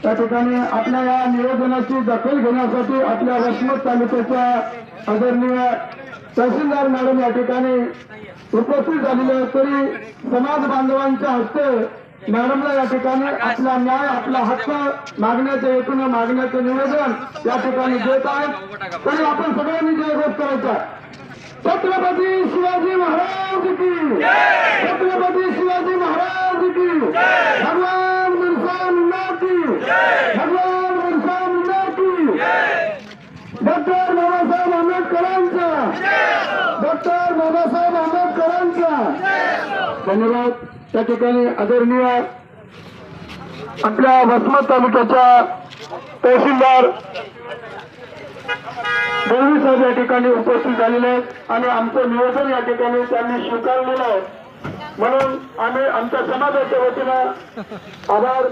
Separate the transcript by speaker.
Speaker 1: त्या ठिकाणी आपल्या या नियोजनाची दखल घेण्यासाठी आपल्या वसमत तालुक्याच्या आदरणीय तहसीलदार मॅडम या ठिकाणी उपस्थित झालेले तरी समाज बांधवांच्या हस्ते मॅडमला या ठिकाणी आपला न्याय आपला हक्क मागण्याच्या हेतून मागण्याचं निवेदन या ठिकाणी देत आहेत। तरी आपण सगळ्यांनी जयघोष करायचा। छत्रपती शिवाजी महाराज की, छत्रपती शिवाजी महाराज की, भगवान बिरसा मुंडा की, भगवान बिरसा मुंडा की, डॉक्टर बाबासाहेब आंबेडकरांचा, डॉक्टर बाबासाहेब आंबेडकरांचा धन्यवाद। त्या ठिकाणी आदरणीय आपल्या वसमत तालुक्याच्या तहसीलदार देवी साहेब या ठिकाणी उपस्थित झालेले आहेत आणि आमचं नियोजन या ठिकाणी त्यांनी स्वीकारलेलं आहे, म्हणून आम्ही आमच्या समाजाच्या वतीनं आभार